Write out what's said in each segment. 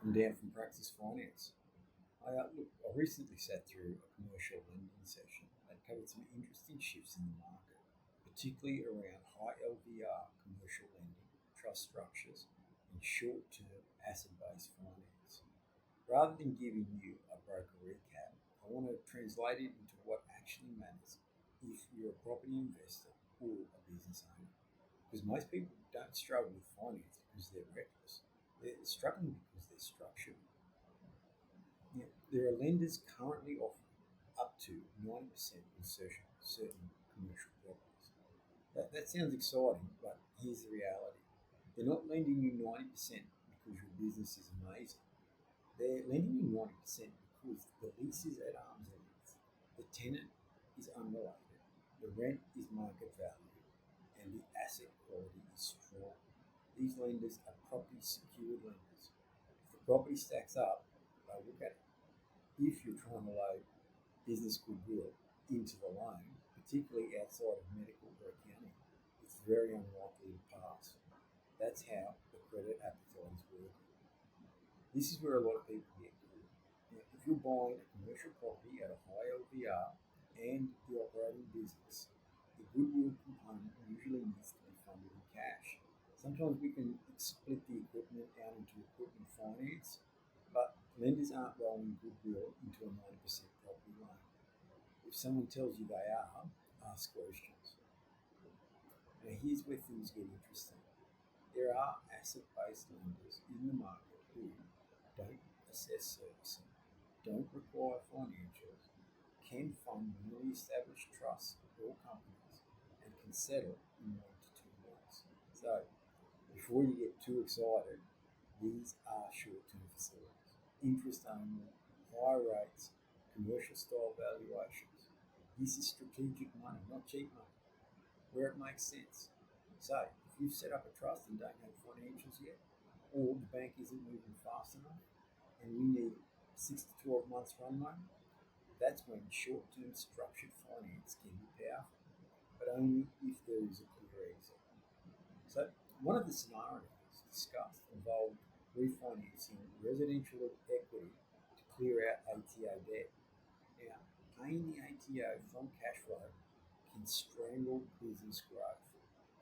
I'm Dan from Praxis Finance. I recently sat through a commercial lending session that covered some interesting shifts in the market, particularly around high LVR commercial lending, trust structures, and short-term asset-based finance. Rather than giving you a broker recap, I want to translate it into what actually matters if you're a property investor or a business owner. Because most people don't struggle with finance because they're reckless. They're struggling because they're structured. There are lenders currently offering up to 90% in certain commercial properties. That sounds exciting, but here's the reality. They're not lending you 90% because your business is amazing. They're lending you 90% because the lease is at arm's length, the tenant is unrelated, the rent is market value, and the asset quality is strong. These lenders are property secured lenders. If the property stacks up, they'll look at it. If you're trying to load business goodwill into the loan, particularly outside of medical or accounting, it's very unlikely to pass. That's how the credit appetite is working. This is where a lot of people get caught. Now, if you're buying a commercial property at a high LVR and the operating business, the goodwill component usually needs to be funded in cash. Sometimes we can split the equipment out into equipment finance, but lenders aren't rolling goodwill into a 90% property loan. If someone tells you they are, ask questions. Now, here's where things get interesting. There are asset-based lenders in the market who don't assess servicing, don't require financials, can fund newly established trusts or companies, and can settle in 1 to 2 months. So, before you get too excited, these are short-term facilities, interest only, higher rates, commercial style valuations. This is strategic money, not cheap money, where it makes sense. So, if you've set up a trust and don't have financials yet, or the bank isn't moving fast enough, and you need 6 to 12 months runway, that's when short-term structured finance can be powerful, but only if there is a clear exit. So, one of the scenarios discussed involved refinancing residential equity to clear out ATO debt. Now, paying the ATO from cash flow can strangle business growth,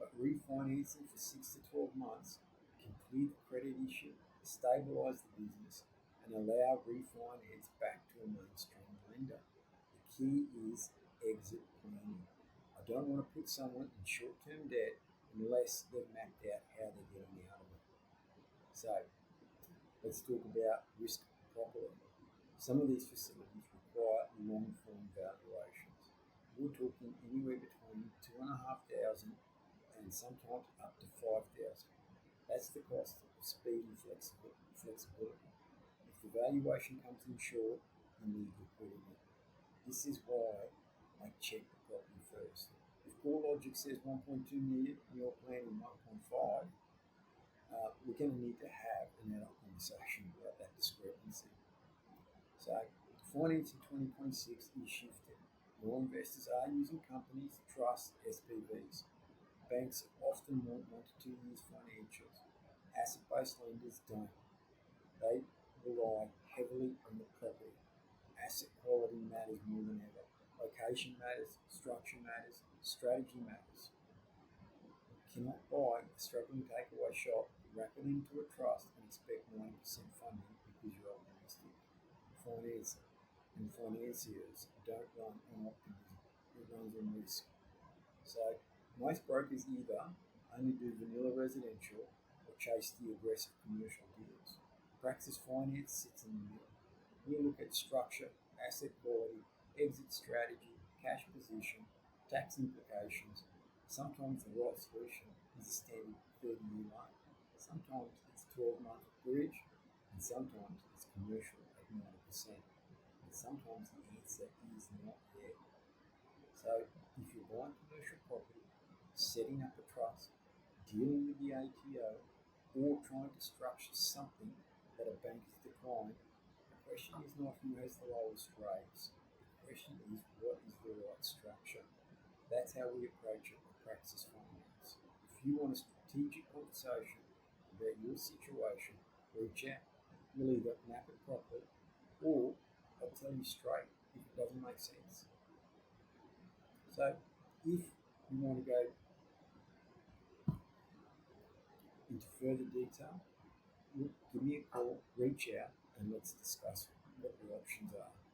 but refinancing for 6 to 12 months can clear the credit issue, stabilise the business, and allow refinance back to a mainstream lender. The key is exit planning. I don't want to put someone in short-term debt unless they've mapped out how they're getting out of it. So, let's talk about risk properly. Some of these facilities require long-form valuations. We're talking anywhere between 2,500 and sometimes up to 5,000. That's the cost of speed and flexibility. If the valuation comes in short, you need liquidity. This is why I check the property first. If CoreLogic says 1.2 million and you're planning 1.5, we're going to need to have an adult conversation about that discrepancy. So, finance in 2026 is shifting. More investors are using companies, trusts, SPVs. Banks often want 1 to 2 years financials. Asset-based lenders don't. They rely heavily on the property. Asset quality matters more than ever. Location matters, structure matters, strategy matters. You cannot buy a struggling takeaway shop, wrap it into a trust, and expect 90% funding because you're optimistic. Financing and financiers don't run on optimism, it runs on risk. So, most brokers either only do vanilla residential or chase the aggressive commercial deals. Praxis Finance sits in the middle. We look at structure, asset quality, exit strategy, cash position, tax implications. Sometimes the right solution is a standard 30-year loan. Sometimes it's 12-month bridge, and sometimes it's commercial at 90%. And sometimes the answer is not there. So if you're buying commercial property, setting up a trust, dealing with the ATO, or trying to structure something that a bank has declined, the question is not who has the lowest rates. The question is what is the right structure. That's how we approach it at Praxis Finance. If you want a strategic conversation about your situation, reach out. We'll either map it properly or I'll tell you straight if it doesn't make sense. So if you want to go into further detail, give me a call, reach out, and let's discuss what your options are.